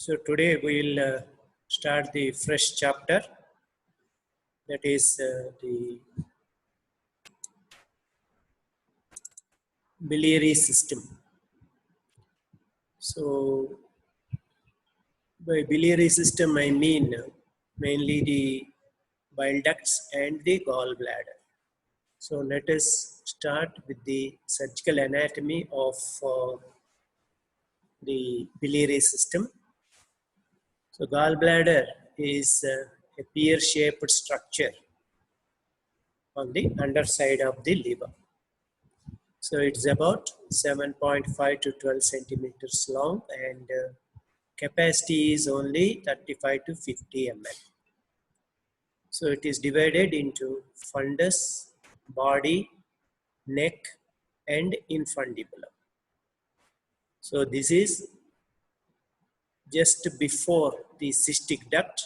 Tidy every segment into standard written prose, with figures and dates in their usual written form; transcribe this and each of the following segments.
So today we'll start the fresh chapter, that is the biliary system. So by biliary system I mean mainly the bile ducts and the gallbladder. So let us start with the surgical anatomy of the biliary system. So gallbladder is a pear-shaped structure on the underside of the liver. So it's about 7.5 to 12 centimeters long, and capacity is only 35 to 50 ml. So it is divided into fundus, body, neck, and infundibulum. So this is just before the cystic duct.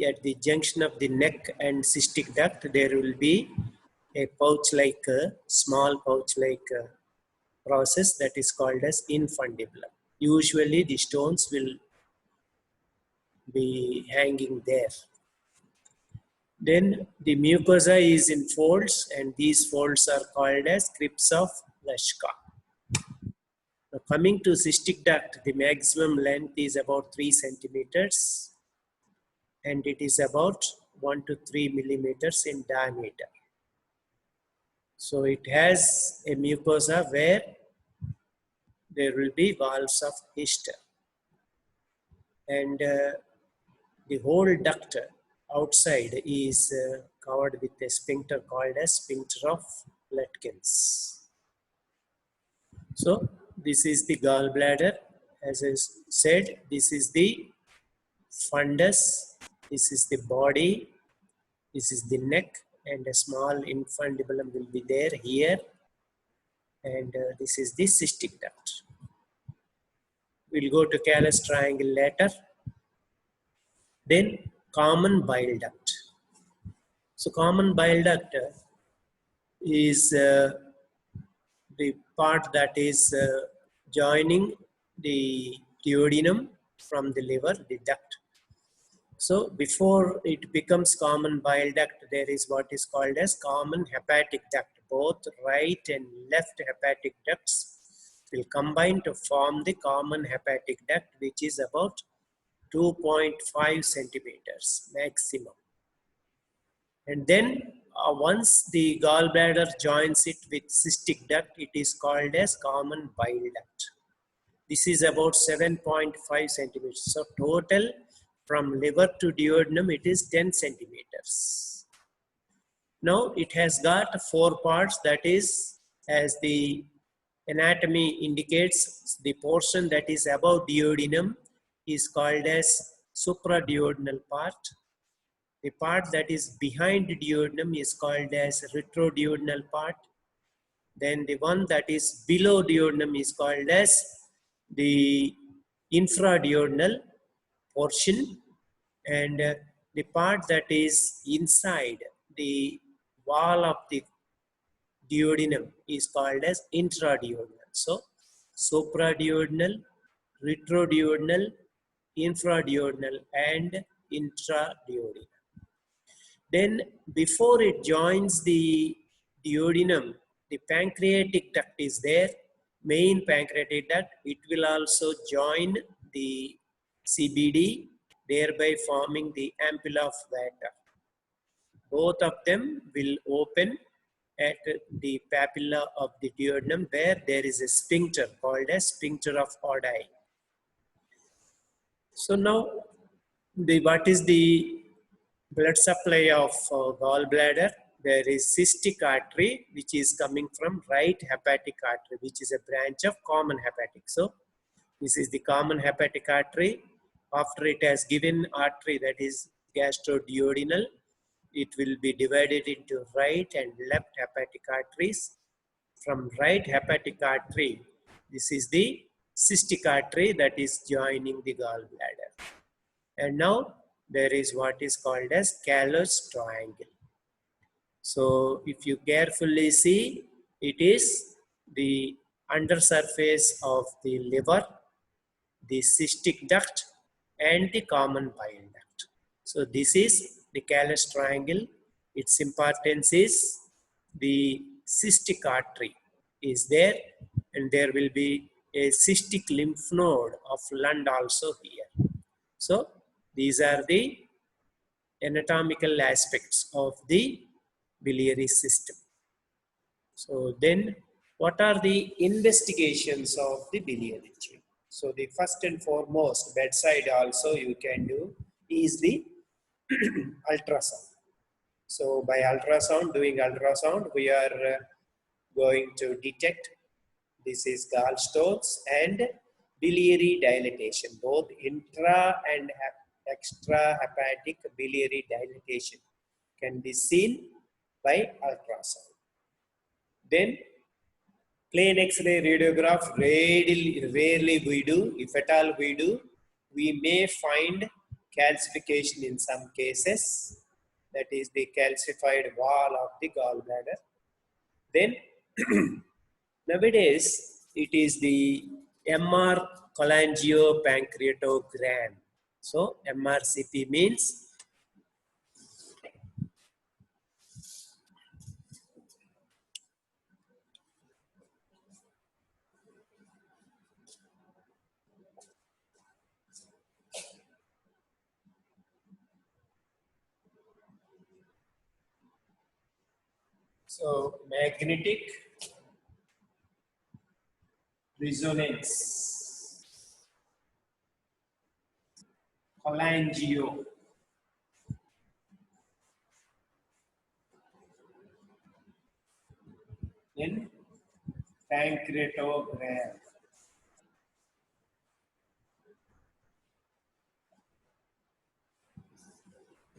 At the junction of the neck and cystic duct, there will be a pouch-like, small pouch-like process that is called as infundibulum. Usually the stones will be hanging there. Then the mucosa is in folds, and these folds are called as crypts of Lashka. Now coming to cystic duct, the maximum length is about 3 centimeters, and it is about 1 to 3 millimeters in diameter. So it has a mucosa where there will be valves of Hester, and the whole duct outside is covered with a sphincter called as sphincter of Letkins. So this is the gallbladder. As I said, this is the fundus, this is the body, this is the neck, and a small infundibulum will be there here, and this is the cystic duct. We'll go to callus triangle later. Then common bile duct. So common bile duct is the part that is joining the duodenum from the liver, the duct. So before it becomes common bile duct, there is what is called as common hepatic duct. Both right and left hepatic ducts will combine to form the common hepatic duct, which is about 2.5 centimeters maximum. And then once the gallbladder joins it with cystic duct, it is called as common bile duct. This is about 7.5 centimeters. So total from liver to duodenum, it is 10 centimeters. Now it has got 4 parts, that is, as the anatomy indicates, the portion that is above duodenum is called as supraduodenal part. The part that is behind duodenum is called as retroduodenal part. Then the one that is below duodenum is called as the infraduodenal portion, and the part that is inside the wall of the duodenum is called as intraduodenal. So supraduodenal, retroduodenal, infraduodenal, and intraduodenal. Then before it joins the duodenum, the pancreatic duct is there, main pancreatic duct. It will also join the CBD, thereby forming the ampulla of Vater. Both of them will open at the papilla of the duodenum, where there is a sphincter called as sphincter of Oddi. So now, what is the blood supply of gallbladder? There is cystic artery, which is coming from right hepatic artery, which is a branch of common hepatic. So this is the common hepatic artery. After it has given artery, that is gastroduodenal, it will be divided into right and left hepatic arteries. From right hepatic artery, this is the cystic artery that is joining the gallbladder. And now there is what is called as callus triangle. So if you carefully see, it is the undersurface of the liver, the cystic duct, and the common bile duct. So this is the callus triangle. Its importance is the cystic artery is there, and there will be a cystic lymph node of Lund also here. So these are the anatomical aspects of the biliary system. So then what are the investigations of the biliary tree? So the first and foremost, bedside also you can do is the ultrasound. So by doing ultrasound, we are going to detect this is gallstones and biliary dilatation, both intra and extra hepatic biliary dilatation can be seen by ultrasound. Then plain X-ray radiograph, rarely we do. If at all we do, we may find calcification in some cases. That is the calcified wall of the gallbladder. Then nowadays it is the MR cholangiopancreatogram. So MRCP means magnetic resonance cholangio. In pancreatogram.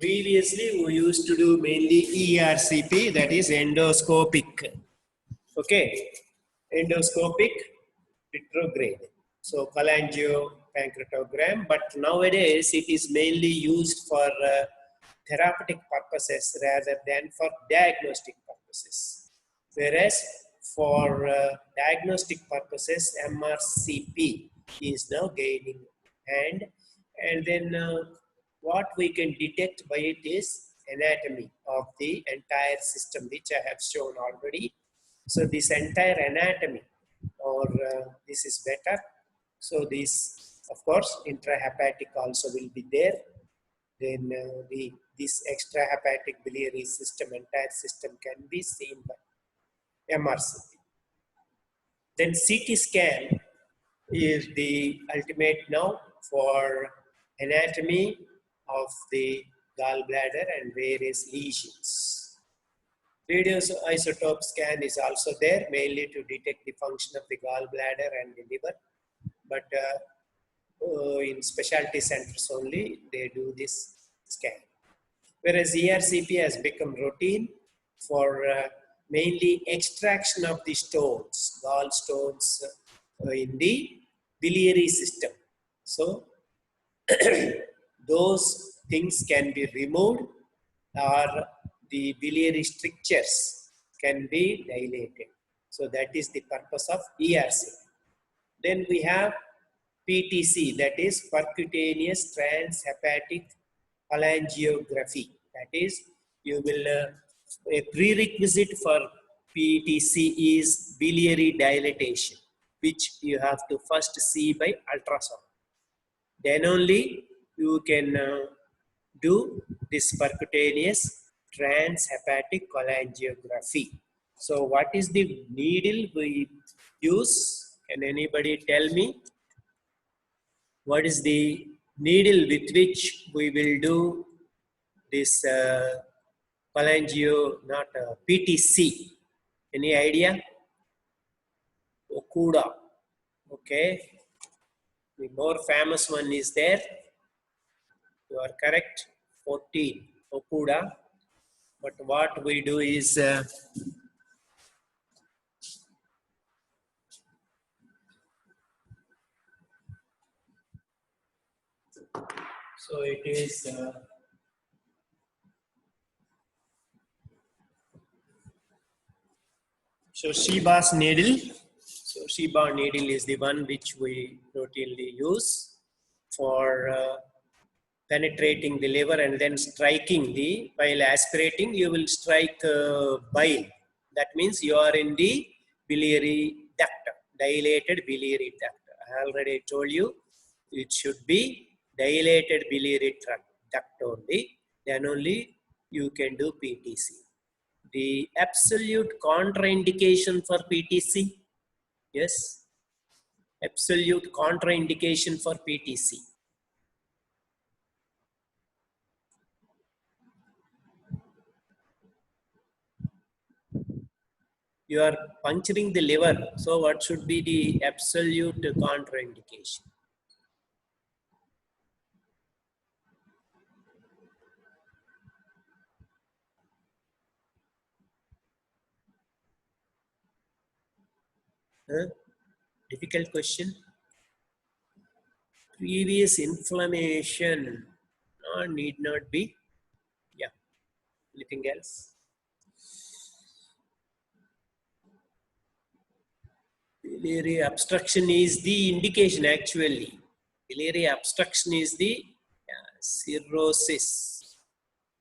Previously, we used to do mainly ERCP, that is endoscopic. Okay, endoscopic retrograde. So cholangiopancreatogram, but nowadays it is mainly used for therapeutic purposes rather than for diagnostic purposes. Whereas for diagnostic purposes, MRCP is now gaining hand, and then what we can detect by it is anatomy of the entire system, which I have shown already. So this entire anatomy, or this is better. So this, of course, intrahepatic also will be there. Then this extrahepatic biliary system, entire system can be seen by MRCP. Then CT scan is the ultimate now for anatomy of the gallbladder and various lesions. Radioisotope scan is also there, mainly to detect the function of the gallbladder and the liver. But in specialty centers only, they do this scan. Whereas ERCP has become routine for mainly extraction of the stones, gallstones in the biliary system. So those things can be removed, or the biliary strictures can be dilated. So that is the purpose of ERCP. Then we have PTC, that is percutaneous transhepatic cholangiography. That is, you will a prerequisite for PTC is biliary dilatation, which you have to first see by ultrasound. Then only you can do this percutaneous transhepatic cholangiography. So what is the needle we use? Can anybody tell me? What is the needle with which we will do this cholangio, not PTC? Any idea? Okuda. Okay. The more famous one is there. You are correct. 14. Okuda. But what we do is so it is so Shiba's needle. So Shiba needle is the one which we routinely use. for penetrating the liver and then striking the, while aspirating, you will strike bile. That means you are in the biliary duct, dilated biliary duct. I already told you it should be dilated biliary duct only, then only you can do PTC. The absolute contraindication for PTC, yes, absolute contraindication for PTC. You are puncturing the liver, so what should be the absolute contraindication? Huh? Difficult question. Previous inflammation need not be. Yeah. Anything else? Biliary obstruction is the indication actually. Biliary obstruction is the cirrhosis.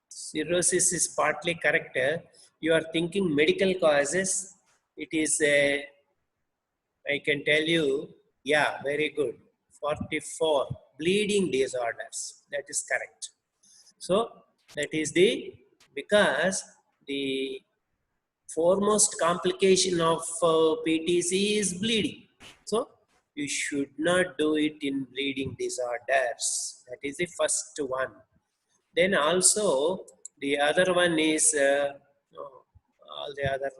Cirrhosis is partly correct. You are thinking medical causes. It is I can tell you, yeah, very good. 44 bleeding disorders. That is correct. So that is the, because the foremost complication of PTC is bleeding. So you should not do it in bleeding disorders. That is the first one. Then also the other one is, no, all the other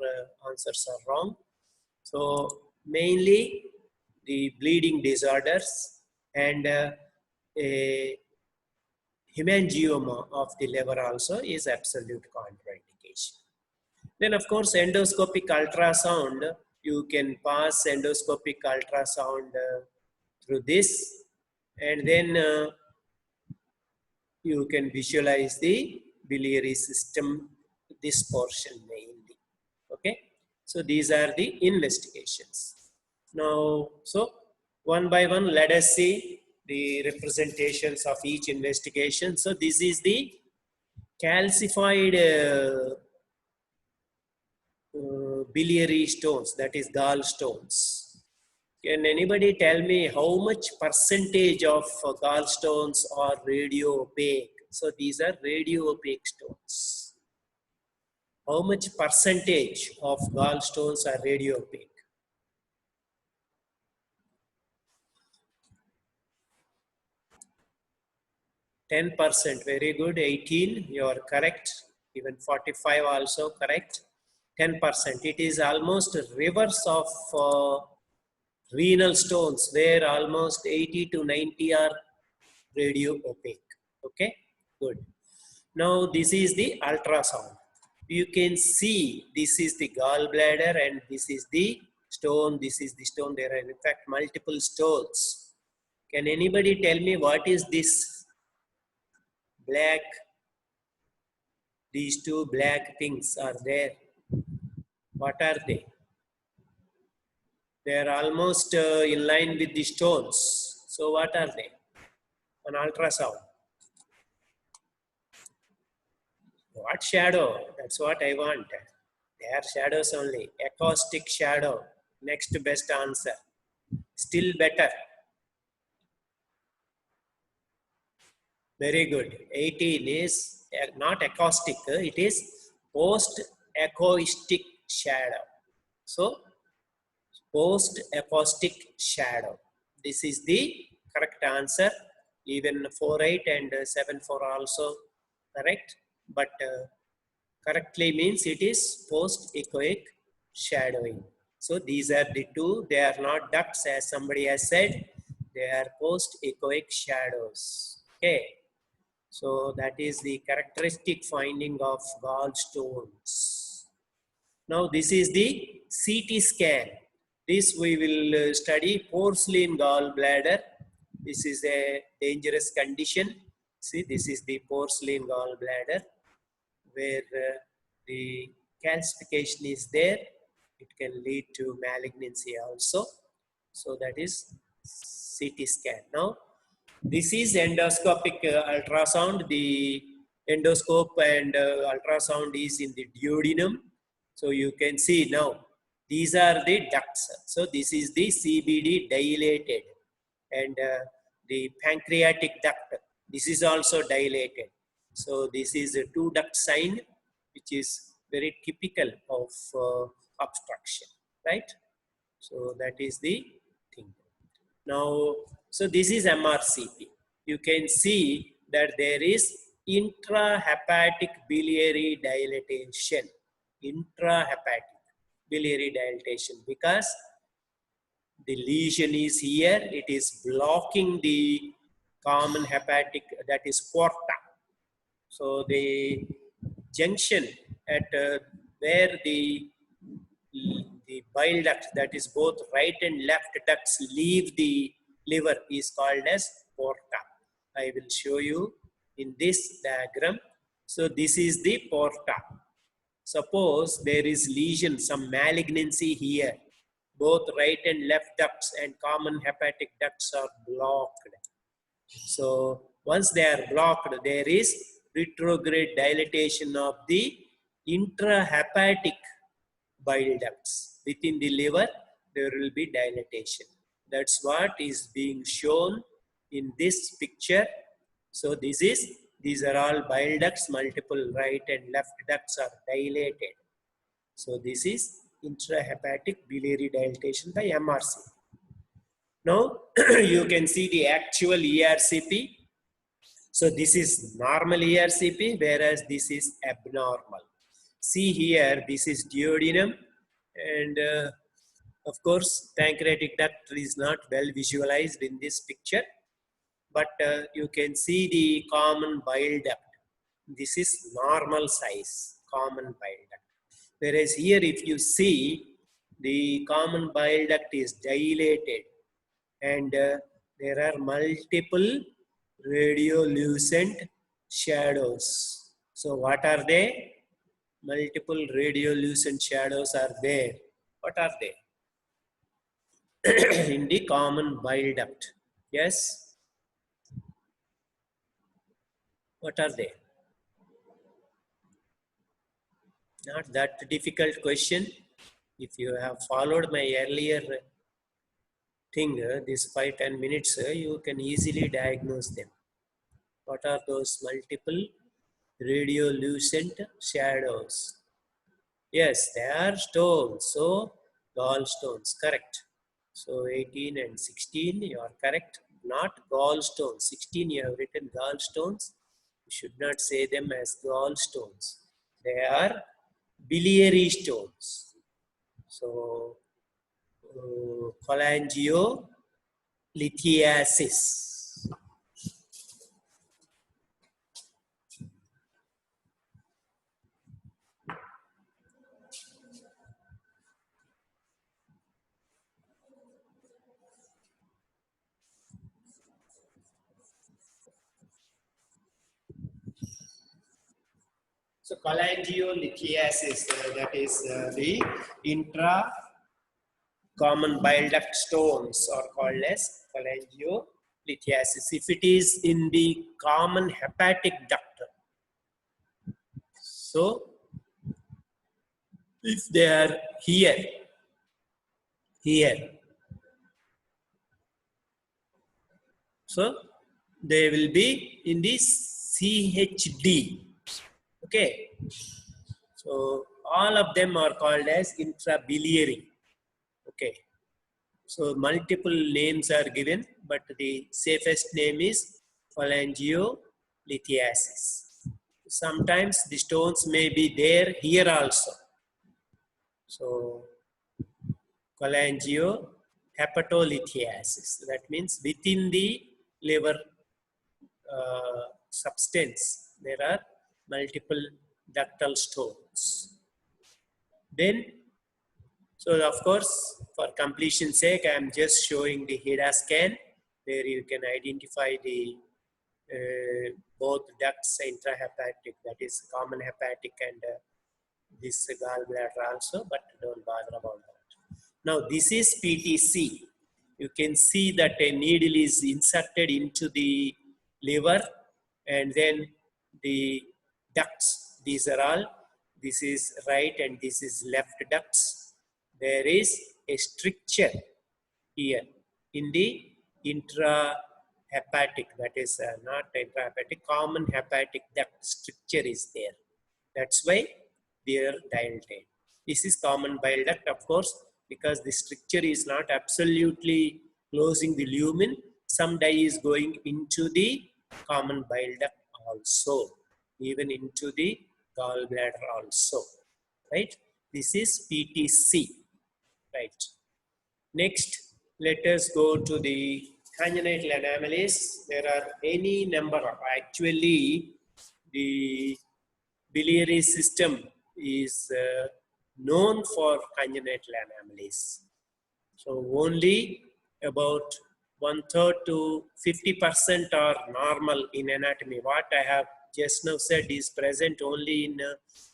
answers are wrong. So mainly the bleeding disorders and a hemangioma of the liver also is absolute contraindication. Then of course endoscopic ultrasound, you can pass endoscopic ultrasound through this, and then you can visualize the biliary system, this portion mainly. Okay, so these are the investigations. Now, so one by one, let us see the representations of each investigation. So this is the calcified biliary stones, that is gallstones. Can anybody tell me how much percentage of gallstones are radio opaque? So these are radio opaque stones. How much percentage of gallstones are radio opaque? 10%, very good. 18, you are correct. Even 45 also correct. 10%, it is almost reverse of renal stones, where almost 80 to 90 are radio opaque. Okay, good. Now this is the ultrasound. You can see this is the gallbladder and this is the stone, this is the stone. There are in fact multiple stones. Can anybody tell me what is this black? These two black things are there. What are they? They are almost in line with the stones. So what are they? On ultrasound. What shadow? That's what I want. They are shadows only. Acoustic shadow. Next best answer. Still better. Very good. 18 is not acoustic. It is post-acoustic shadow. So post-acoustic shadow. This is the correct answer. Even 4-8 and 7-4 also correct. But correctly means it is post-echoic shadowing. So these are the two. They are not ducts as somebody has said. They are post-echoic shadows. Okay. So that is the characteristic finding of gallstones. Now this is the CT scan. This we will study porcelain gallbladder. This is a dangerous condition. See, this is the porcelain gallbladder where the calcification is there. It can lead to malignancy also. So that is CT scan. Now This is endoscopic ultrasound. The endoscope and ultrasound is in the duodenum. So you can see now, these are the ducts. So this is the CBD dilated, and the pancreatic duct, this is also dilated. So this is a two duct sign, which is very typical of obstruction, right? So that is the thing. Now, so this is MRCP. You can see that there is intrahepatic biliary dilatation. Intrahepatic biliary dilatation, because the lesion is here, it is blocking the common hepatic, that is porta. So the junction at where the bile duct, that is both right and left ducts, leave the liver is called as porta. I will show you in this diagram. So this is the porta. Suppose there is lesion, some malignancy here. Both right and left ducts and common hepatic ducts are blocked. So once they are blocked, there is retrograde dilatation of the intrahepatic bile ducts. Within the liver, there will be dilatation. That's what is being shown in this picture. So these are all bile ducts, multiple right and left ducts are dilated. So this is intrahepatic biliary dilatation by MRC. Now you can see the actual ERCP. So this is normal ERCP, whereas this is abnormal. See here, this is duodenum, and of course pancreatic duct is not well visualized in this picture, but you can see the common bile duct. This is normal size common bile duct. Whereas here, if you see, the common bile duct is dilated, and there are multiple radiolucent shadows. So what are they? Multiple radiolucent shadows are there. What are they? In the common bile duct. Yes? What are they? Not that difficult question. If you have followed my earlier thing, this 5-10 minutes, you can easily diagnose them. What are those multiple radiolucent shadows? Yes, they are stones. So gallstones, correct. So 18 and 16, you are correct. Not gallstones. 16, you have written gallstones. You should not say them as gallstones. They are biliary stones. So cholangiolethiasis. So cholangiolethiasis, that is the intra common bile duct stones are called as cholangiolethiasis. If it is in the common hepatic duct, so if they are here, so they will be in the CHD. Okay. So all of them are called as intrabiliary. Okay. So multiple names are given, but the safest name is cholangiolethiasis. Sometimes the stones may be there here also. So cholangiohepatolithiasis, that means within the liver substance there are multiple ductal stones. Then, so of course, for completion's sake, I am just showing the HIDA scan where you can identify the both ducts intrahepatic, that is common hepatic, and this gallbladder also, but don't bother about that. Now this is PTC. you can see that a needle is inserted into the liver, and then the ducts, these are all, this is right and this is left ducts. There is a stricture here in the intrahepatic, that is not intrahepatic, common hepatic duct stricture is there. That's why they are dilated. This is common bile duct, of course, because the stricture is not absolutely closing the lumen. Some dye is going into the common bile duct also, even into the gallbladder also, right? This is PTC, right? Next, let us go to the congenital anomalies. There are any number of, actually, the biliary system is known for congenital anomalies. So only about 1/3 to 50% are normal in anatomy. What I have just now said is present only in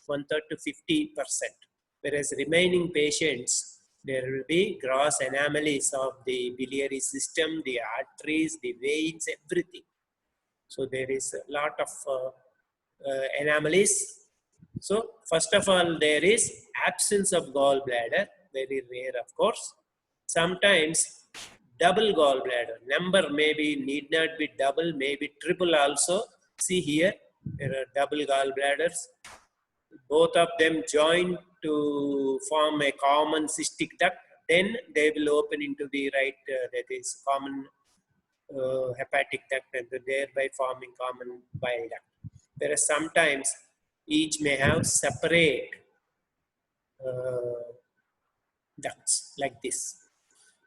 1/3 to 50%. Whereas remaining patients, there will be gross anomalies of the biliary system, the arteries, the veins, everything. So there is a lot of anomalies. So first of all, there is absence of gallbladder, very rare of course. Sometimes double gallbladder, number maybe need not be double, maybe triple also. See here, there are double gallbladders. Both of them join to form a common cystic duct. Then they will open into the right, that is common hepatic duct, and thereby forming common bile duct. Whereas sometimes each may have separate ducts like this.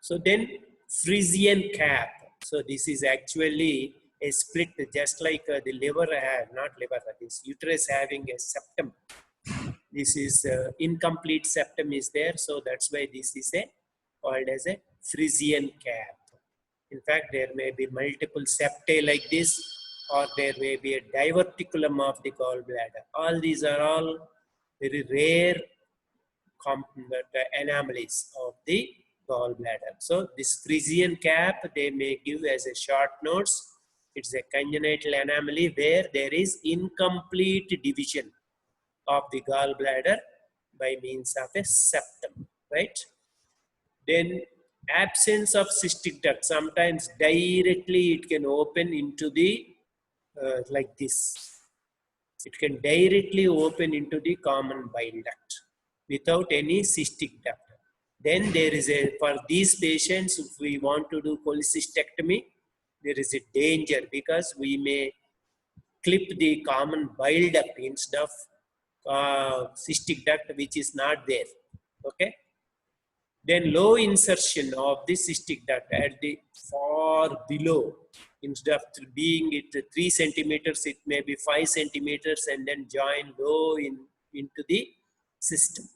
So then Frisian cap. So this is actually a split, just like the liver have, not liver, this uterus having a septum. This is incomplete septum is there, so that's why this is called as a Frisian cap. In fact, there may be multiple septae like this, or there may be a diverticulum of the gallbladder. All these are all very rare anomalies of the gallbladder. So this Frisian cap, they may give as a short notes. It's a congenital anomaly where there is incomplete division of the gallbladder by means of a septum, right? Then absence of cystic duct, sometimes directly it can open into the like this. It can directly open into the common bile duct without any cystic duct. Then there is a, for these patients, if we want to do cholecystectomy, there is a danger because we may clip the common bile duct instead of cystic duct, which is not there. Okay. Then low insertion of the cystic duct at the far below. Instead of being it 3 centimeters, it may be 5 centimeters, and then join low into the system.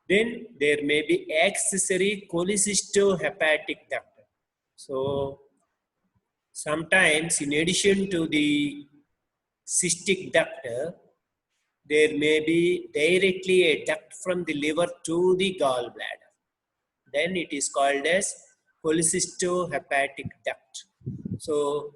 Then there may be accessory cholecystohepatic duct. So sometimes in addition to the cystic duct, there may be directly a duct from the liver to the gallbladder. Then it is called as cholecystohepatic duct. So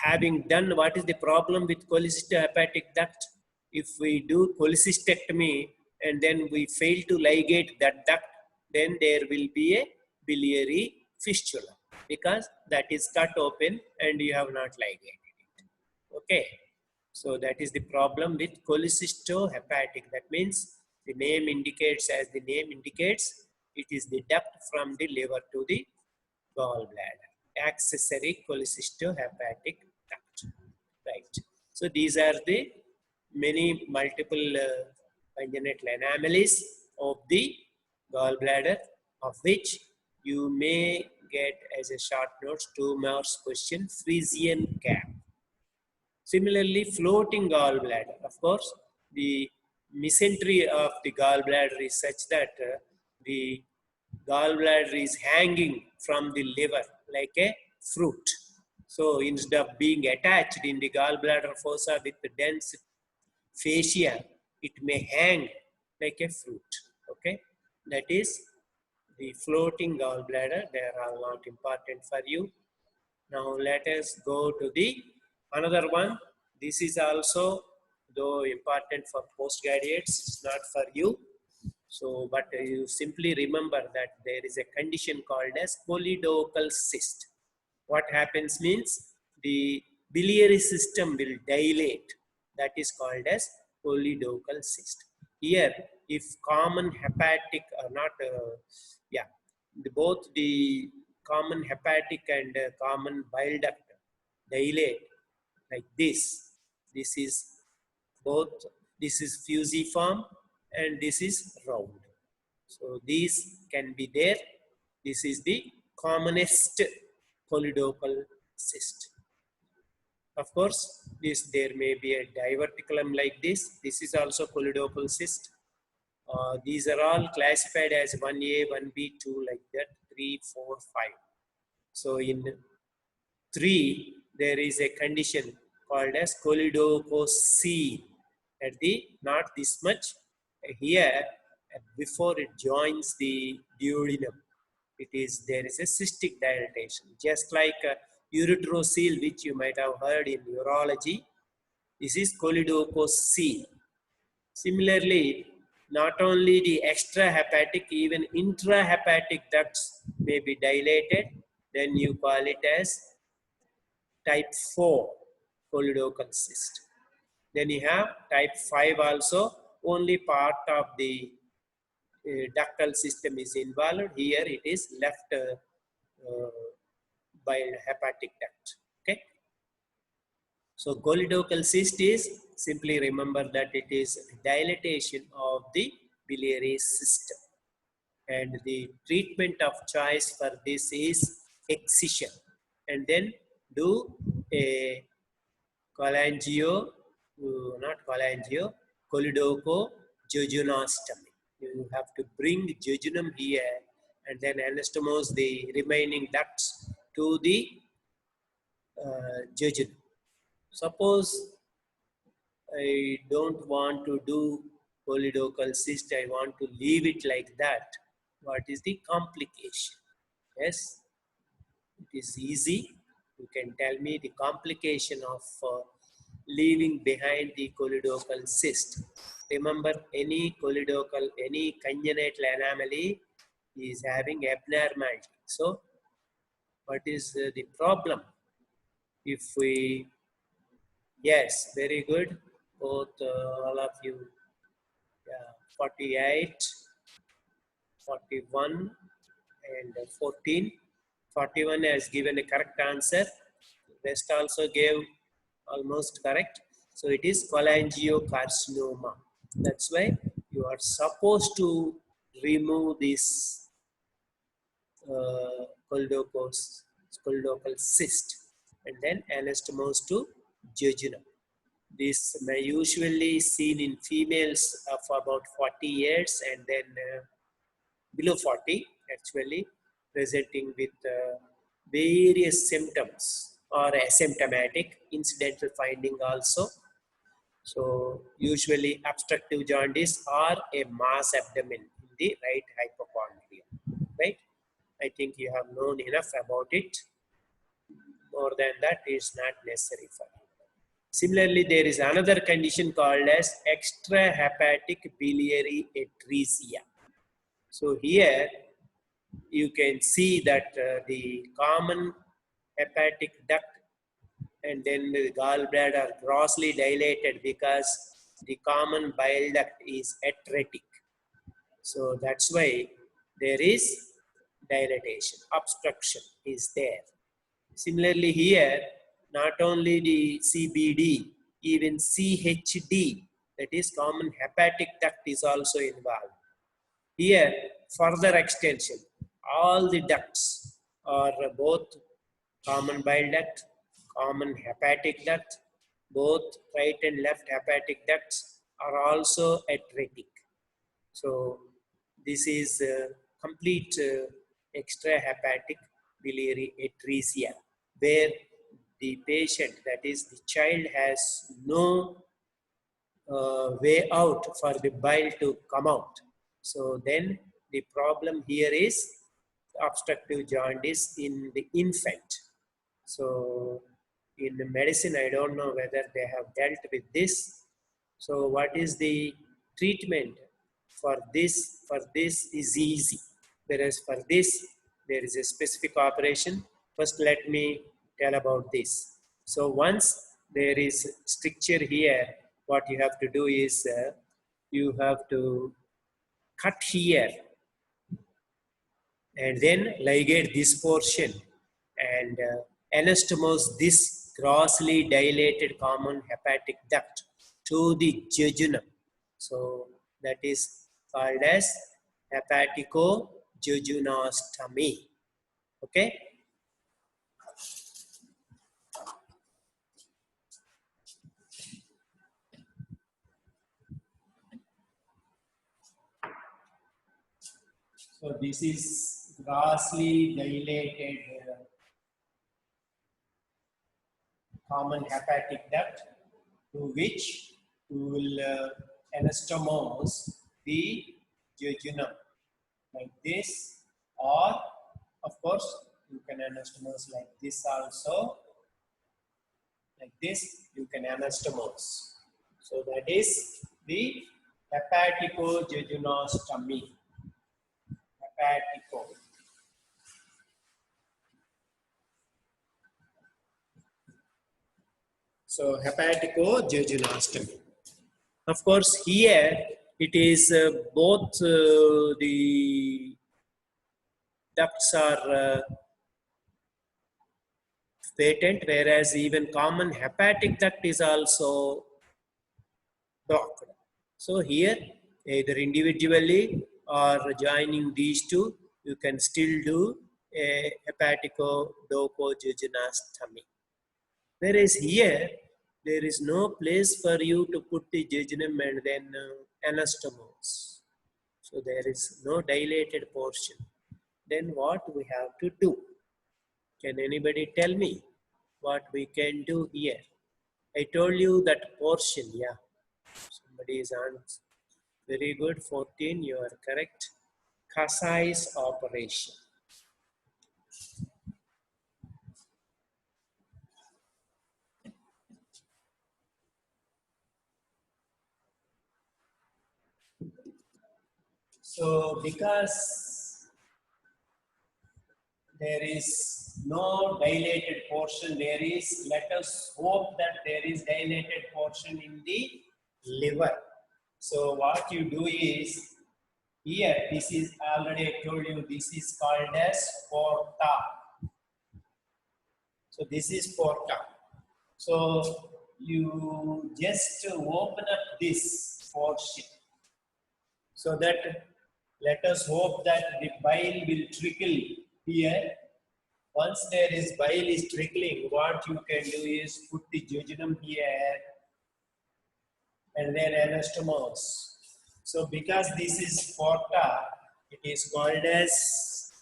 having done, what is the problem with cholecystohepatic duct? If we do cholecystectomy and then we fail to ligate that duct, then there will be a biliary fistula because that is cut open and you have not ligated it. Okay. So that is the problem with cholecystohepatic. That means the name indicates, as the name indicates, it is the duct from the liver to the gallbladder. Accessory cholecystohepatic duct. Right. So these are the many multiple congenital anomalies of the gallbladder, of which you may get as a short notes 2 marks question, Frisian cap. Similarly, floating gallbladder. Of course, the mesentery of the gallbladder is such that the gallbladder is hanging from the liver like a fruit. So instead of being attached in the gallbladder fossa with the dense fascia, it may hang like a fruit. Okay, that is the floating gallbladder, they are all not important for you. Now let us go to the another one. This is also though important for postgraduates, it's not for you. So, but you simply remember that there is a condition called as choledochal cyst. What happens means the biliary system will dilate. That is called as choledochal cyst. Here, if common hepatic or not, both the common hepatic and common bile duct dilate like this. This is both, this is fusiform and this is round. So these can be there. This is the commonest choledochal cyst. Of course, there may be a diverticulum like this. This is also choledochal cyst. These are all classified as 1A, 1B, 2 like that, 3, 4, 5. So in 3, there is a condition called as choledococele. At the not this much here, before it joins the duodenum, there is a cystic dilatation, just like ureterocele, which you might have heard in urology. This is choledococele. Similarly, not only the extrahepatic, even intrahepatic ducts may be dilated. Then you call it as type 4 choledochal cyst. Then you have type 5 also, only part of the ductal system is involved. Here it is left by hepatic duct. Okay. So choledochal cyst is, simply remember that it is dilatation of the biliary system. And the treatment of choice for this is excision. And then do a choledochojejunostomy. You have to bring jejunum here and then anastomose the remaining ducts to the jejunum. Suppose I don't want to do choledochal cyst, I want to leave it like that. What is the complication? Yes, it is easy. You can tell me the complication of leaving behind the choledochal cyst. Remember, any choledochal, any congenital anomaly is having abnormality. So, what is the problem? If we, yes, very good, both all of you, 48, 41 and 14. 41 has given a correct answer. Rest also gave almost correct. So it is cholangiocarcinoma. That's why you are supposed to remove this choledochal cyst and then anastomose to jejunum. This may usually seen in females of about 40 years and then below 40 actually, presenting with various symptoms or asymptomatic, incidental finding also. So usually obstructive jaundice or a mass abdomen in the right hypochondria, right? I think you have known enough about it. More than that is not necessary for you. Similarly, there is another condition called as extrahepatic biliary atresia. So here you can see that the common hepatic duct and then the gallbladder are grossly dilated because the common bile duct is atretic. So that's why there is dilatation, obstruction is there. Similarly here, not only the CBD, even CHD, that is common hepatic duct, is also involved. Here, further extension, all the ducts are both common bile duct, common hepatic duct, both right and left hepatic ducts are also atretic. So this is complete extrahepatic biliary atresia, where the patient, that is the child, has no way out for the bile to come out. So then the problem here is obstructive jaundice in the infant. So in the medicine, I don't know whether they have dealt with this. So what is the treatment for this? For this is easy. Whereas for this, there is a specific operation. First, let me tell about this. So once there is stricture here, what you have to do is you have to cut here and then ligate this portion and anastomose this grossly dilated common hepatic duct to the jejunum. So that is called as hepaticojejunostomy. Okay. So this is grossly dilated common hepatic duct to which we will anastomose the jejunum like this, or of course you can anastomose like this also. Like this you can anastomose. So that is the hepaticojejunostomy. Hepatico. So hepaticojejunostomy. Of course, here it is both the ducts are patent, whereas even common hepatic duct is also blocked. So here, either individually or joining these two, you can still do a hepaticojejunostomy. Whereas here, there is no place for you to put the jejunum and then anastomose. So there is no dilated portion. Then what we have to do? Can anybody tell me what we can do here? I told you that portion, yeah. Somebody is on. Very good, 14, you are correct. Kasai's operation. So because there is no dilated portion, let us hope that there is dilated portion in the liver. So what you do is, here, this is already I told you, this is called as porta. So this is porta. So you just open up this portion so that let us hope that the bile will trickle here. Once there is bile is trickling, what you can do is put the jejunum here and then anastomose. So because this is porta, it is called as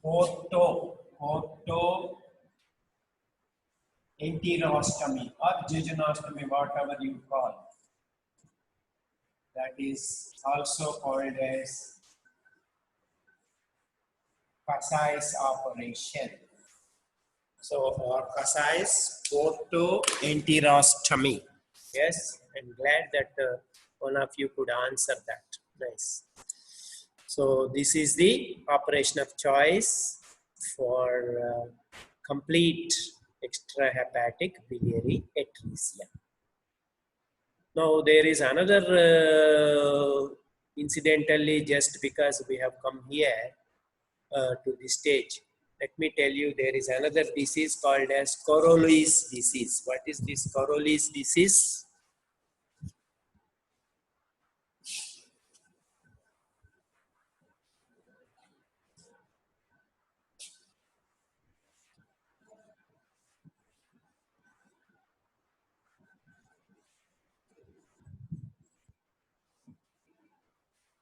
portoenterostomy or jejunostomy, whatever you call. That is also called as Kasai's operation. So, or Kasai's portoenterostomy. Yes, I'm glad that one of you could answer that. Nice. So, this is the operation of choice for complete extrahepatic biliary atresia. Now, there is another, incidentally, just because we have come here to this stage, let me tell you, there is another disease called as Coriolis disease. What is this Coriolis disease?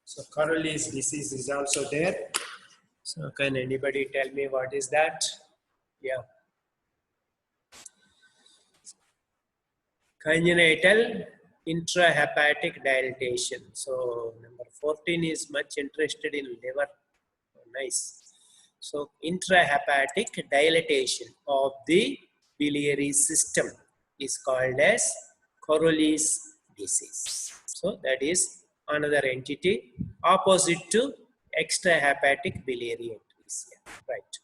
So Coriolis disease is also there. So can anybody tell me what is that? Yeah. Congenital intrahepatic dilatation. So number 14 is much interested in liver. Nice. So intrahepatic dilatation of the biliary system is called as Coriolis disease. So that is another entity opposite to extrahepatic biliary atresia. Right.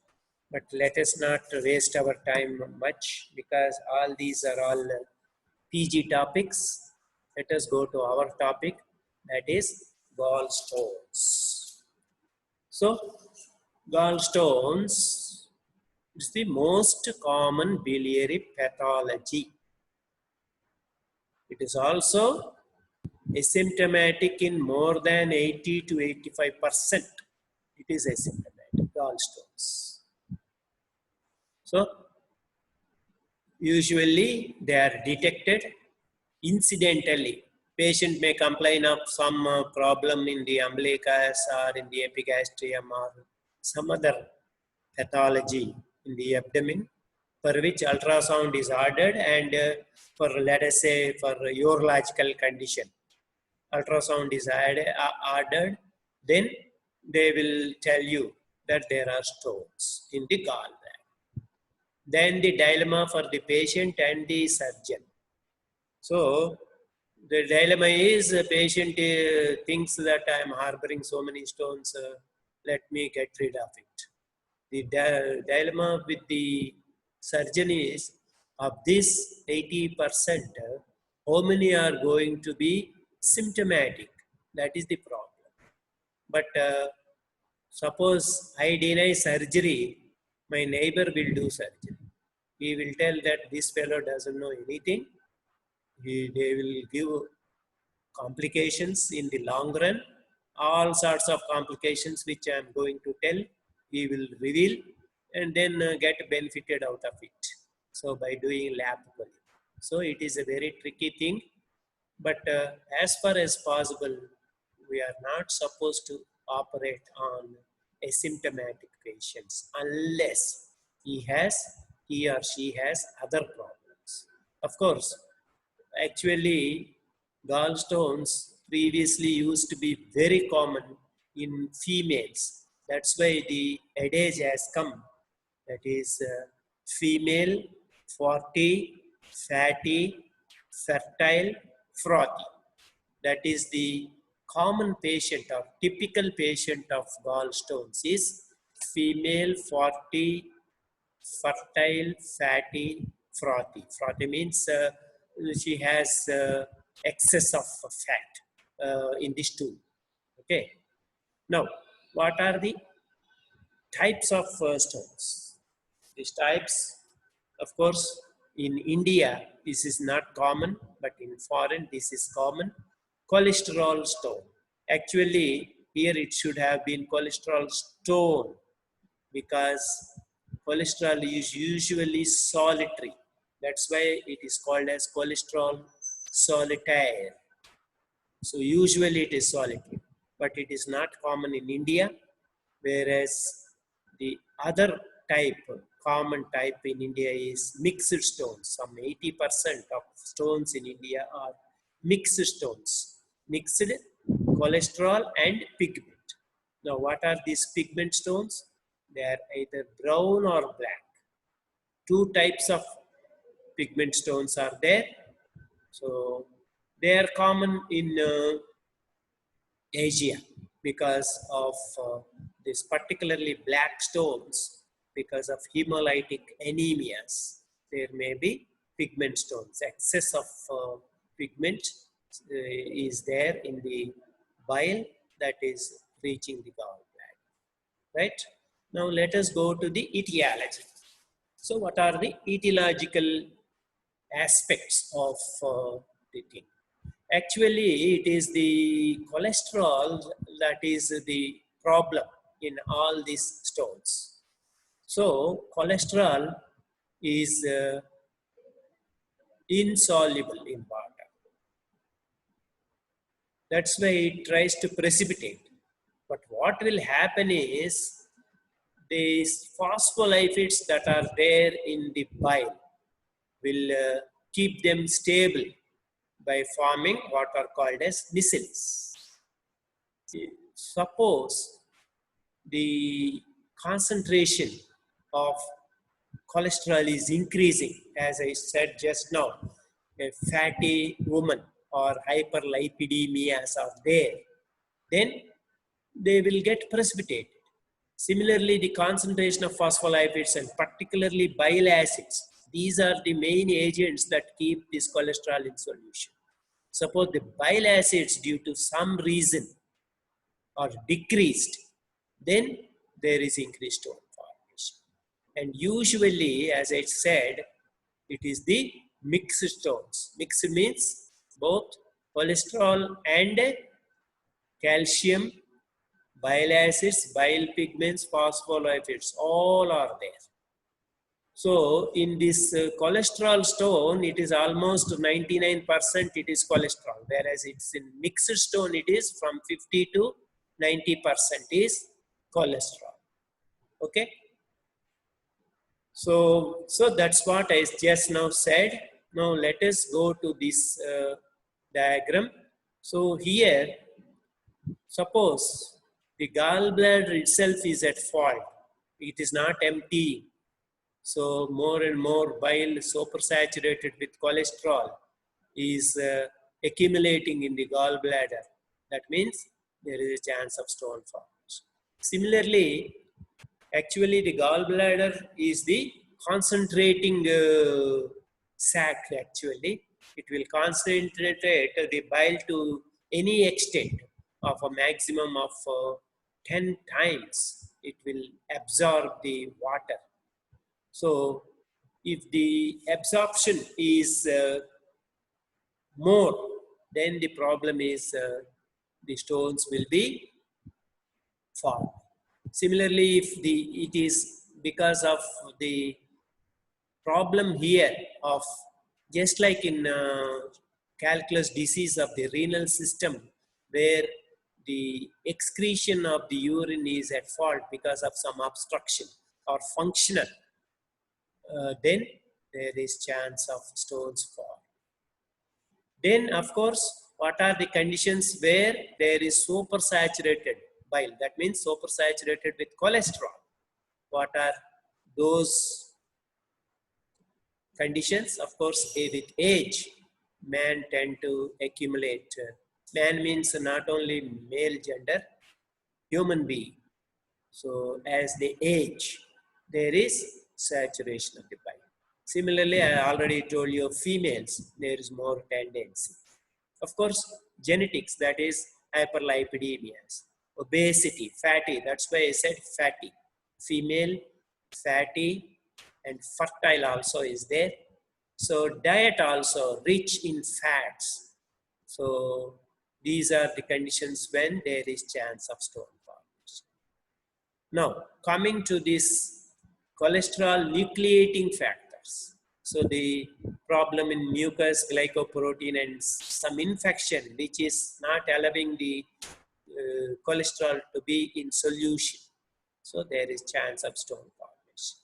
But let us not waste our time much because all these are all PG topics. Let us go to our topic, that is gallstones. So gallstones is the most common biliary pathology. It is also asymptomatic in more than 80 to 85%. It is asymptomatic, gallstones. So usually they are detected incidentally. Patient may complain of some problem in the umbilicus or in the epigastrium or some other pathology in the abdomen for which ultrasound is ordered, and for, let us say, for urological condition, ultrasound is ordered, then they will tell you that there are stones in the gallbladder. Then the dilemma for the patient and the surgeon. So the dilemma is the patient thinks that I am harboring so many stones, let me get rid of it. The dilemma with the surgeon is, of this 80%, how many are going to be symptomatic? That is the problem. But suppose I deny surgery, my neighbor will do surgery. He will tell that this fellow doesn't know anything. They will give complications in the long run, all sorts of complications which I am going to tell, he will reveal and then get benefited out of it. So by doing lab quality. So it is a very tricky thing, but as far as possible, we are not supposed to operate on asymptomatic patients unless he or she has other problems. Of course, actually, gallstones previously used to be very common in females. That's why the adage has come. That is female, 40, fatty, fertile, frothy. That is the common patient or typical patient of gallstones is female, 40, fertile, fatty, frothy. Frothy means she has excess of fat in the stool. Okay. Now, what are the types of stones? These types, of course, in India, this is not common, but in foreign, this is common. Cholesterol stone. Actually, here it should have been cholesterol stone because cholesterol is usually solitary. That's why it is called as cholesterol solitaire. So usually it is solitary, but it is not common in India, whereas the other type, common type in India is mixed stones. Some 80% of stones in India are mixed stones, mixed cholesterol and pigment. Now, what are these pigment stones? They are either brown or black. Two types of pigment stones are there. So, they are common in Asia because of this particularly black stones, because of hemolytic anemias. There may be pigment stones. Excess of pigment is there in the bile that is reaching the gallbladder. Right? Now let us go to the etiology. So what are the etiological aspects of the thing? Actually, it is the cholesterol that is the problem in all these stones. So cholesterol is insoluble in water. That's why it tries to precipitate. But what will happen is these phospholipids that are there in the bile will keep them stable by forming what are called as micelles. Suppose the concentration of cholesterol is increasing, as I said just now, a fatty woman or hyperlipidemias are there, then they will get precipitated. Similarly, the concentration of phospholipids and particularly bile acids, these are the main agents that keep this cholesterol in solution. Suppose the bile acids due to some reason are decreased, then there is increased stone formation. And usually, as I said, it is the mixed stones. Mixed means both cholesterol and calcium, bile acids, bile pigments, phospholipids, all are there. So in this cholesterol stone, it is almost 99% it is cholesterol, whereas it's in mixed stone, it is from 50 to 90% is cholesterol. Okay. So that's what I just now said. Now let us go to this diagram. So here, suppose the gallbladder itself is at fault. It is not empty. So more and more bile supersaturated with cholesterol is accumulating in the gallbladder. That means there is a chance of stone formation. Similarly, actually the gallbladder is the concentrating sac actually. It will concentrate the bile to any extent of a maximum of 10 times. It will absorb the water. So if the absorption is more, then the problem is the stones will be formed. Similarly, if it is because of the problem here of, just like in calculus disease of the renal system, where the excretion of the urine is at fault because of some obstruction or functional, then there is chance of stones fall. Then of course, what are the conditions where there is supersaturated bile? That means supersaturated with cholesterol. What are those conditions? Of course, with age, man tend to accumulate. Man means not only male gender, human being. So as they age, there is saturation of the bile. Similarly, I already told you, females, there is more tendency. Of course, genetics, that is hyperlipidemias, obesity, fatty, that's why I said fatty. Female, fatty, and fertile also is there. So diet also rich in fats. So these are the conditions when there is chance of stone formation. Now, coming to this cholesterol nucleating factors. So the problem in mucus, glycoprotein, and some infection which is not allowing the cholesterol to be in solution. So there is chance of stone formation.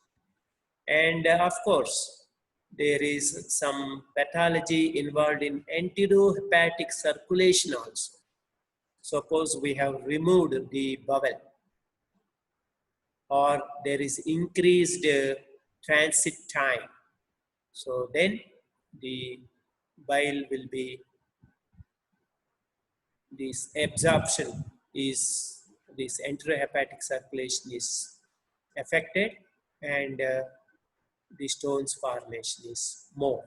And of course, there is some pathology involved in enterohepatic circulation also. Suppose we have removed the bowel, or there is increased transit time. So then the bile will be, this absorption is, this enterohepatic circulation is affected, and the stones formation is more.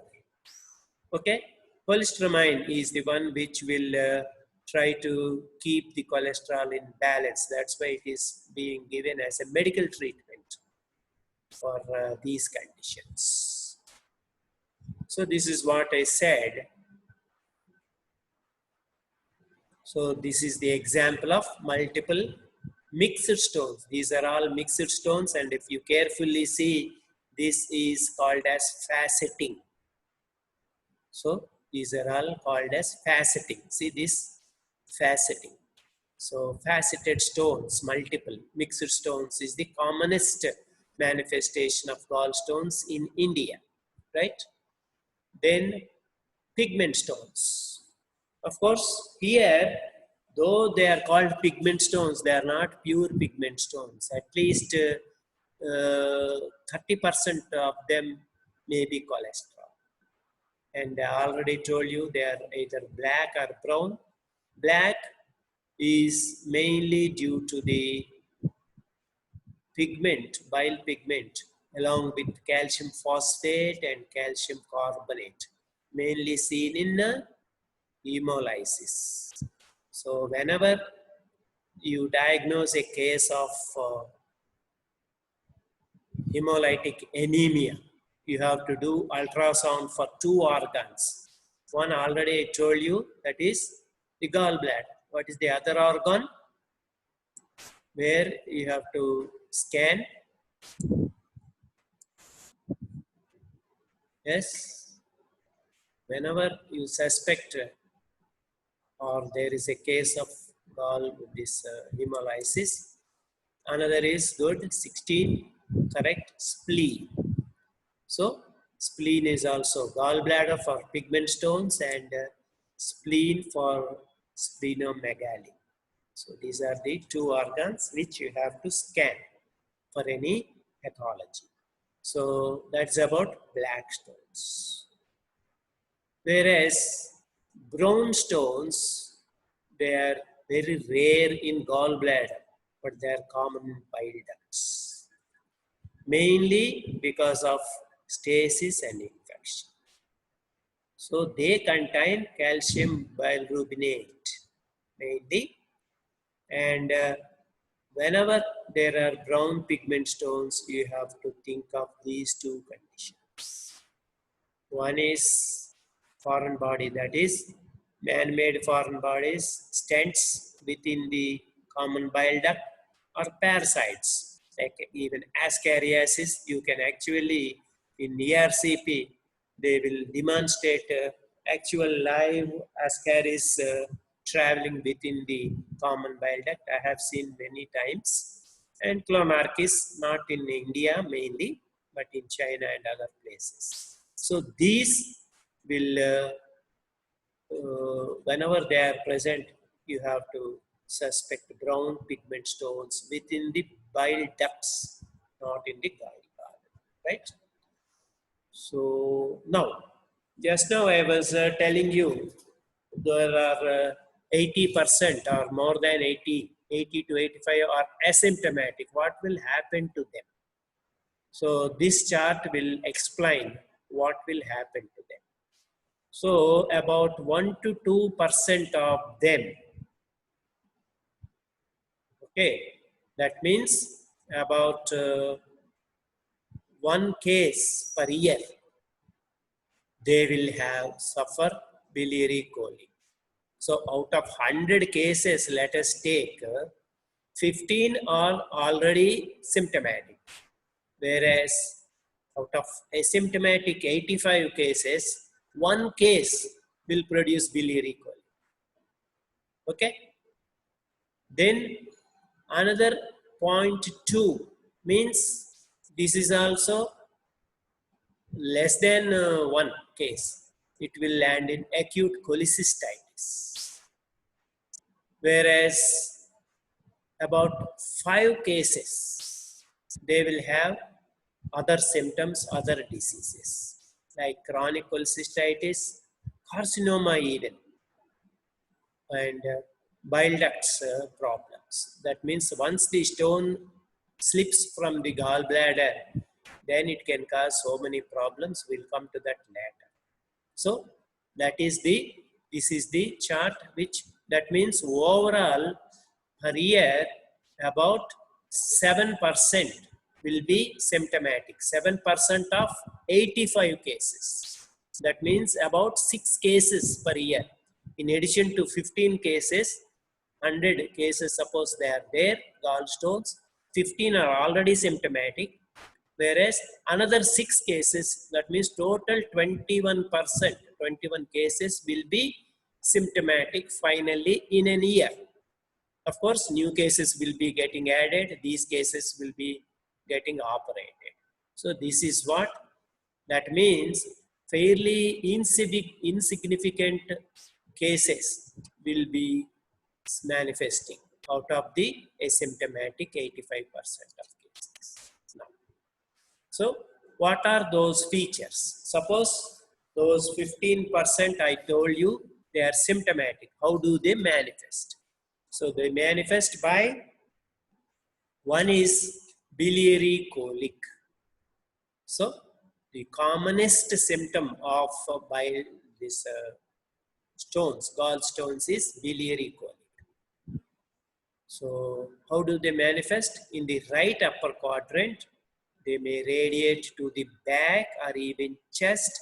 Okay, cholestyramine is the one which will try to keep the cholesterol in balance. That's why it is being given as a medical treatment for these conditions. So this is what I said. So this is the example of multiple mixed stones. These are all mixed stones, and if you carefully see, this is called as faceting. So these are all called as faceting. See this faceting. So faceted stones, multiple mixed stones, is the commonest manifestation of gallstones in India, right? Then pigment stones. Of course, here, though they are called pigment stones, they are not pure pigment stones. At least 30% of them may be cholesterol. And I already told you they are either black or brown. Black is mainly due to the pigment, bile pigment, along with calcium phosphate and calcium carbonate, mainly seen in hemolysis. So whenever you diagnose a case of hemolytic anemia, you have to do ultrasound for 2 organs. One already I told you, that is the gallbladder. What is the other organ? Where you have to scan. Yes, whenever you suspect or there is a case of gall with this hemolysis. Another is good, 16, correct, spleen. So spleen is also gallbladder for pigment stones and spleen for splenomegaly. So these are the 2 organs which you have to scan for any pathology. So that's about black stones. Whereas brown stones, they are very rare in gallbladder, but they are common in bile ducts. Mainly because of stasis and infection. So they contain calcium bilirubinate mainly, and whenever there are brown pigment stones, you have to think of these 2 conditions. One is foreign body, that is man-made foreign bodies, stents within the common bile duct, or parasites like even ascariasis. You can actually in ERCP they will demonstrate actual live ascaris traveling within the common bile duct. I have seen many times. And Clomarchis, not in India mainly, but in China and other places. So these will, whenever they are present, you have to suspect brown pigment stones within the bile ducts, not in the gallbladder, right? So now, just now I was telling you there are 80% or more than 80 to 85 are asymptomatic. What will happen to them? So this chart will explain what will happen to them. So about 1 to 2% of them, okay, that means about 1 case per year, they will have suffer biliary coli. So out of 100 cases, let us take 15 are already symptomatic. Whereas out of asymptomatic 85 cases, 1 case will produce biliary coli. Okay? Then another 0.2 means this is also less than 1 case. It will land in acute cholecystitis. Whereas about 5 cases, they will have other symptoms, other diseases like chronic cholecystitis, carcinoma even, and bile ducts problems. That means once the stone slips from the gallbladder, then it can cause so many problems. We'll come to that later. So this is the chart, which that means overall per year about 7% will be symptomatic, 7% of 85 cases. That means about 6 cases per year. In addition to 15 cases, 100 cases, suppose they are there, gallstones, 15 are already symptomatic, whereas another 6 cases, that means total 21%, 21 cases will be symptomatic finally in a year. Of course, new cases will be getting added, these cases will be getting operated. So this is what that means, fairly insignificant cases will be manifesting out of the asymptomatic 85% of cases. Now, so what are those features? Suppose those 15% I told you, they are symptomatic. How do they manifest? So they manifest by, one is biliary colic. So the commonest symptom of bile, this stones, gallstones, is biliary colic. So how do they manifest? In the right upper quadrant, they may radiate to the back or even chest,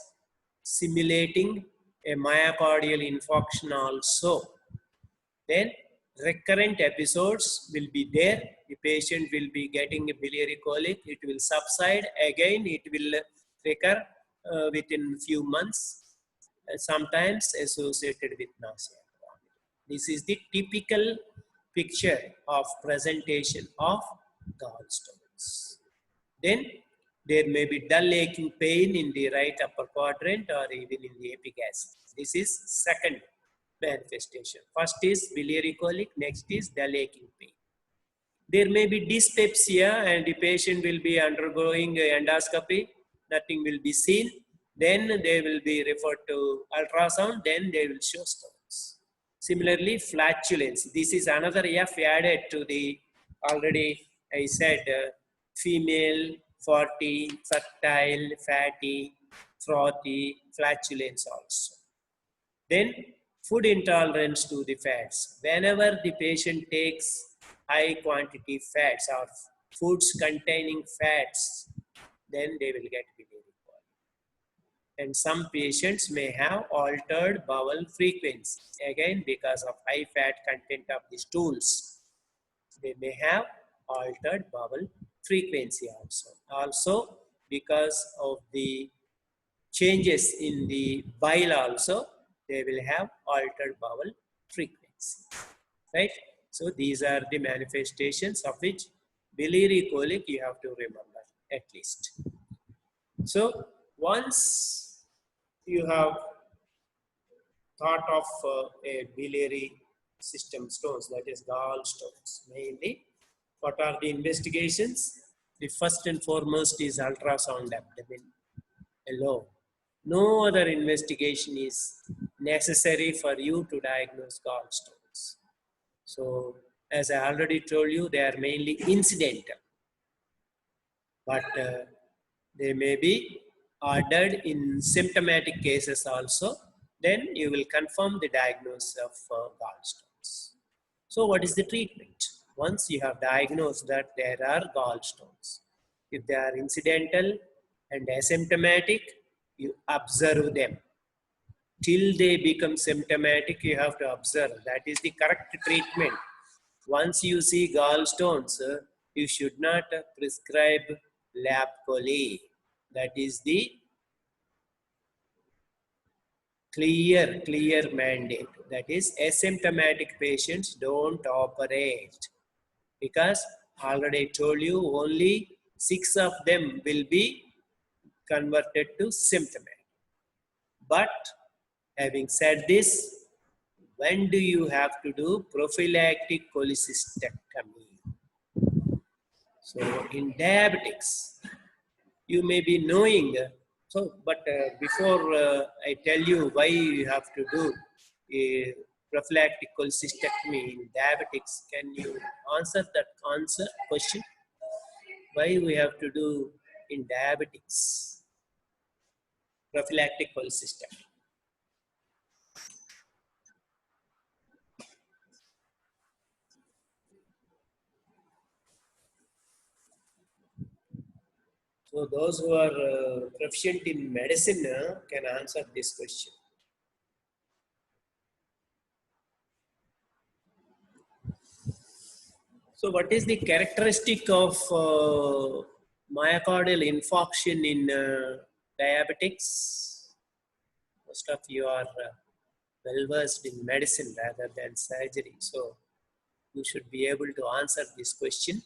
simulating a myocardial infarction also. Then recurrent episodes will be there. The patient will be getting a biliary colic. It will subside. Again, it will recur within few months, sometimes associated with nausea. This is the typical picture of presentation of gallstones. Then there may be dull aching pain in the right upper quadrant or even in the epigastric. This is second manifestation. First is biliary colic, next is dull aching pain. There may be dyspepsia and the patient will be undergoing endoscopy, nothing will be seen. Then they will be referred to ultrasound, then they will show stones. Similarly, flatulence. This is another F added to the, already I said, female, 40, fertile, fatty, frothy, flatulence also. Then food intolerance to the fats. Whenever the patient takes high quantity fats or foods containing fats, then they will get biliary colic. And some patients may have altered bowel frequency. Again, because of high fat content of the stools, they may have altered bowel frequency also. Also, because of the changes in the bile also, they will have altered bowel frequency, right? So these are the manifestations of which biliary colic you have to remember at least. So once you have thought of a biliary system stones, that is gallstones mainly, what are the investigations? The first and foremost is ultrasound abdomen alone. No other investigation is necessary for you to diagnose gallstones. So, as I already told you, they are mainly incidental, but they may be ordered in symptomatic cases also. Then you will confirm the diagnosis of gallstones. So, what is the treatment? Once you have diagnosed that there are gallstones, if they are incidental and asymptomatic, you observe them. Till they become symptomatic, you have to observe. That is the correct treatment. Once you see gallstones, you should not prescribe Labcoli. That is the clear mandate. That is, asymptomatic patients don't operate. Because already told you, only 6 of them will be converted to symptomatic. But having said this, when do you have to do prophylactic cholecystectomy? So in diabetics, you may be knowing, but before I tell you why you have to do a prophylactic cholecystectomy in diabetics, can you answer that question? Why we have to do in diabetics prophylactic cholecystectomy? So those who are proficient in medicine can answer this question. So what is the characteristic of myocardial infarction in diabetics? Most of you are well versed in medicine rather than surgery. So you should be able to answer this question.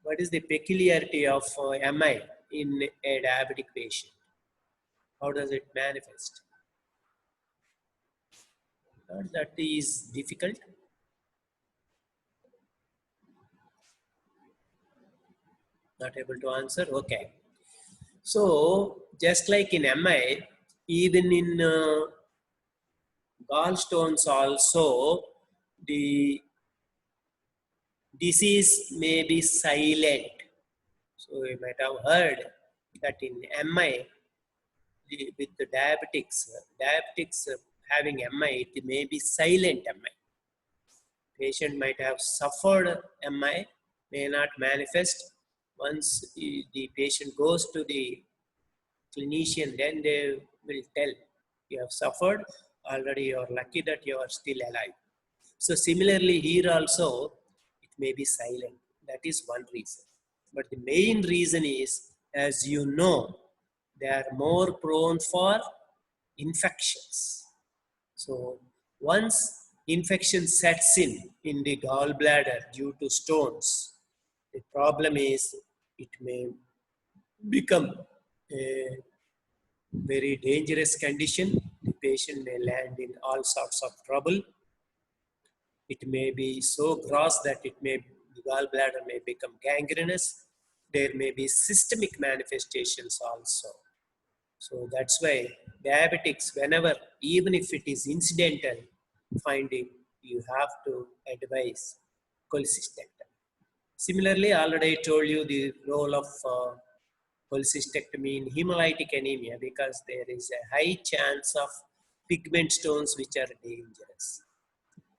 What is the peculiarity of MI in a diabetic patient? How does it manifest? That is difficult. Not able to answer? Okay. So, just like in MI, even in gallstones also, the disease may be silent. So, you might have heard that in MI, with the diabetics having MI, it may be silent MI. Patient might have suffered MI, may not manifest. Once the patient goes to the clinician, then they will tell, you have suffered, already you are lucky that you are still alive. So similarly here also, it may be silent. That is one reason. But the main reason is, as you know, they are more prone for infections. So once infection sets in the gallbladder due to stones, the problem is it may become a very dangerous condition. The patient may land in all sorts of trouble. It may be so gross that the gallbladder may become gangrenous. There may be systemic manifestations also. So that's why diabetics, whenever, even if it is incidental finding, you have to advise cholecystectomy. Similarly, I already told you the role of cholecystectomy in hemolytic anemia, because there is a high chance of pigment stones which are dangerous.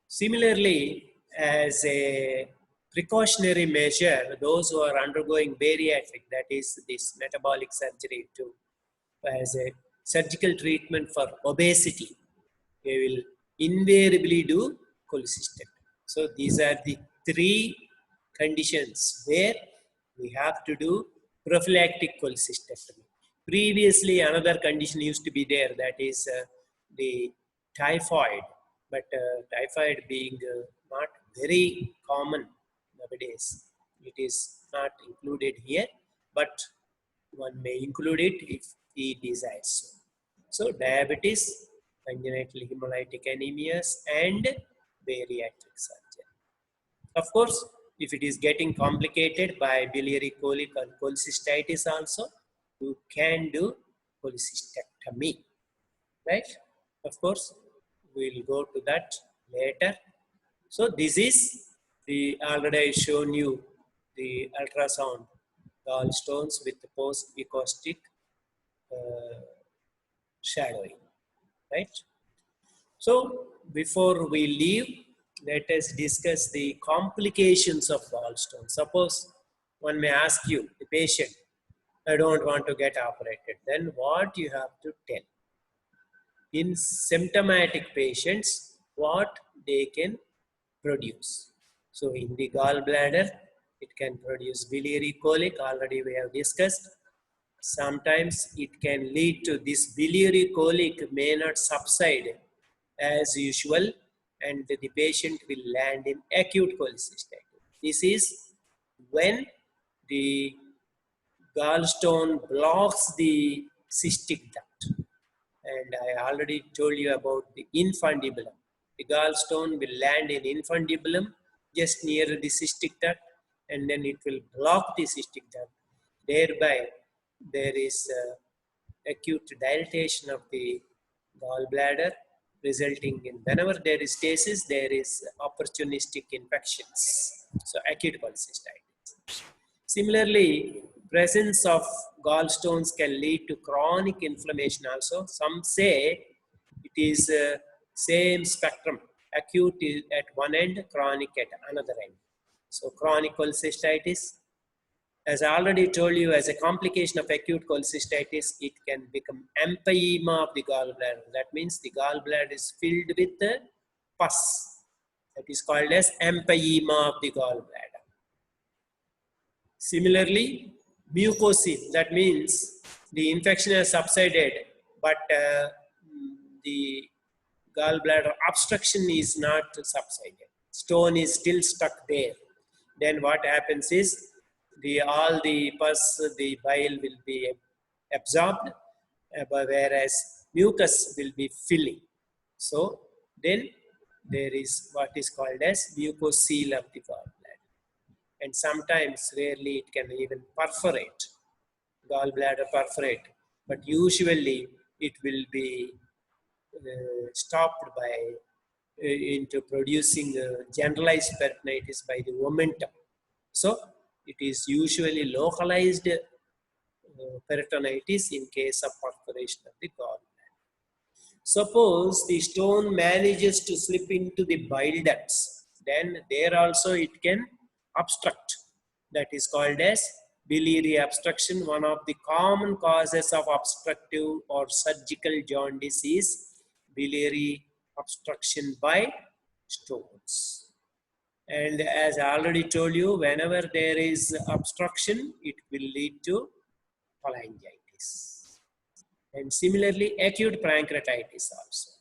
Similarly, as a precautionary measure, those who are undergoing bariatric, that is this metabolic surgery too, as a surgical treatment for obesity, they will invariably do cholecystectomy. So these are the three conditions where we have to do prophylactic cholecystectomy. Previously, another condition used to be there, that is the typhoid, but typhoid being not very common nowadays, it is not included here, but one may include it if he desires so. So diabetes, congenital hemolytic anemias, and bariatric surgery. Of course, if it is getting complicated by biliary colic or cholecystitis also, you can do cholecystectomy, right? Of course, we'll go to that later. So this is the already shown you the ultrasound gallstones with the post-acoustic shadowing, right? So before we leave, let us discuss the complications of gallstones. Suppose one may ask you, the patient, I don't want to get operated. Then what you have to tell? In symptomatic patients, what they can produce. So in the gallbladder, it can produce biliary colic, already we have discussed. Sometimes it can lead to this biliary colic may not subside as usual, and the patient will land in acute cholecystitis. This is when the gallstone blocks the cystic duct. And I already told you about the infundibulum. The gallstone will land in infundibulum just near the cystic duct, and then it will block the cystic duct. Thereby, there is acute dilatation of the gallbladder, resulting in, whenever there is stasis, there is opportunistic infections. So acute cholecystitis. Similarly, presence of gallstones can lead to chronic inflammation also. Some say it is same spectrum. Acute is at one end, chronic at another end. So chronic cholecystitis, as I already told you, as a complication of acute cholecystitis, it can become empyema of the gallbladder. That means the gallbladder is filled with pus. That is called as empyema of the gallbladder. Similarly, mucosine, that means the infection has subsided, but the gallbladder obstruction is not subsided. Stone is still stuck there. Then what happens is, all the pus, the bile will be absorbed, whereas mucus will be filling. So then there is what is called as mucocele of the gallbladder. And sometimes, rarely, it can even perforate, gallbladder perforate. But usually, it will be stopped by into producing generalized peritonitis by the omentum. So, it is usually localized peritonitis in case of perforation of the gallbladder. Suppose the stone manages to slip into the bile ducts, then there also it can obstruct. That is called as biliary obstruction. One of the common causes of obstructive or surgical jaundice is biliary obstruction by stones. And as I already told you, whenever there is obstruction, it will lead to cholangitis. And similarly, acute pancreatitis also.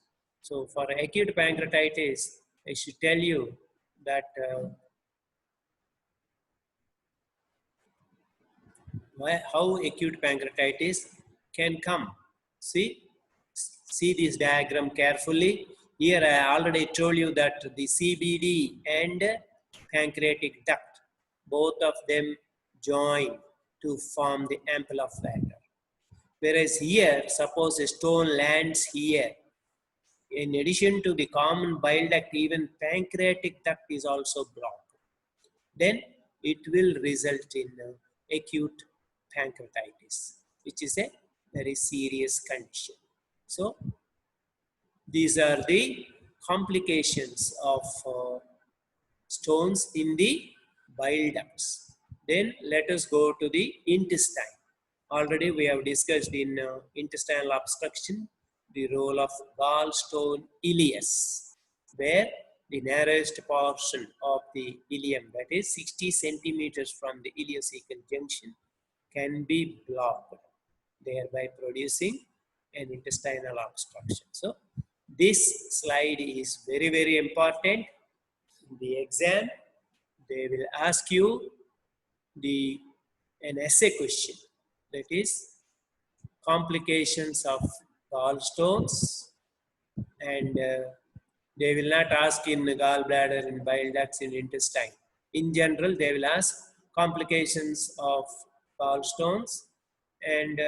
So for acute pancreatitis, I should tell you that how acute pancreatitis can come. See this diagram carefully. Here I already told you that the CBD and pancreatic duct, both of them join to form the ampulla of Vater. Whereas here, suppose a stone lands here, in addition to the common bile duct, even pancreatic duct is also blocked. Then it will result in acute pancreatitis, which is a very serious condition. So these are the complications of stones in the bile ducts. Then let us go to the intestine. Already we have discussed in intestinal obstruction the role of gallstone ileus, where the narrowest portion of the ileum, that is 60 centimeters from the ileocecal junction, can be blocked, thereby producing an intestinal obstruction. So this slide is very, very important. In the exam, they will ask you an essay question, that is complications of gallstones, and they will not ask in gallbladder, in bile ducts, in intestine. In general, they will ask complications of gallstones and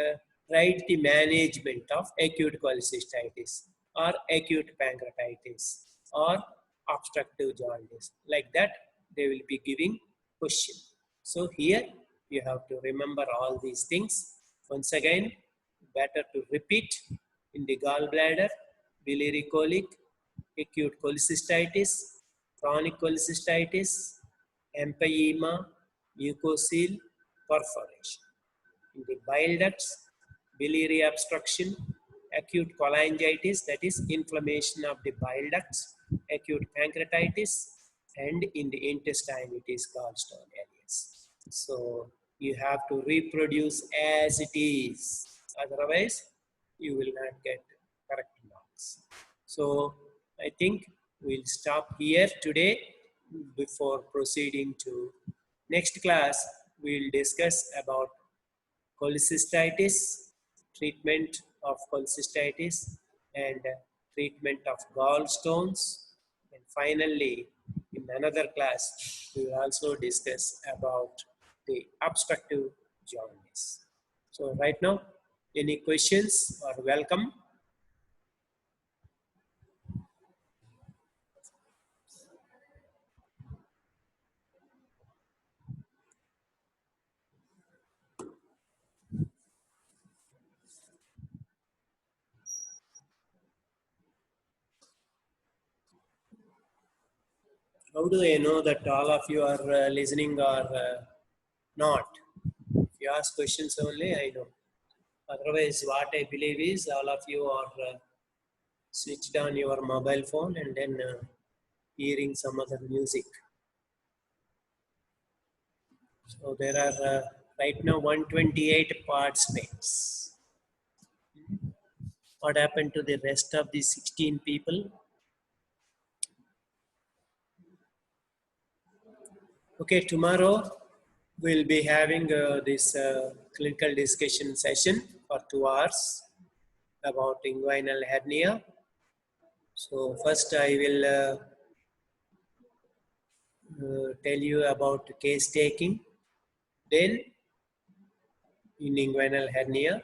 write the management of acute cholecystitis or acute pancreatitis or obstructive jaundice. Like that, they will be giving question. So here you have to remember all these things. Once again, better to repeat: in the gallbladder, biliary colic, acute cholecystitis, chronic cholecystitis, empyema, mucocele, perforation. In the bile ducts, biliary obstruction, acute cholangitis, that is inflammation of the bile ducts, acute pancreatitis, and in the intestine it is gallstone ileus. So you have to reproduce as it is, otherwise you will not get correct marks. So I think we'll stop here today. Before proceeding to next class, we'll discuss about cholecystitis, treatment of cholecystitis, and treatment of gallstones. And finally, in another class, we will also discuss about the obstructive jaundice. So right now, any questions are welcome. How do I know that all of you are listening or not? If you ask questions only, I know. Otherwise, what I believe is all of you are switched on your mobile phone and then hearing some other music. So there are right now 128 participants. What happened to the rest of the 16 people? Okay, tomorrow we'll be having this clinical discussion session for 2 hours about inguinal hernia. So first I will tell you about case taking, then inguinal hernia,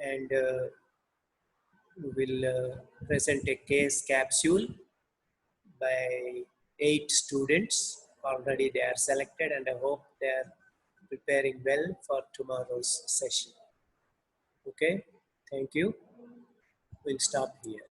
and we will present a case capsule by 8 students. Already they are selected, and I hope they are preparing well for tomorrow's session. Okay, thank you. We'll stop here.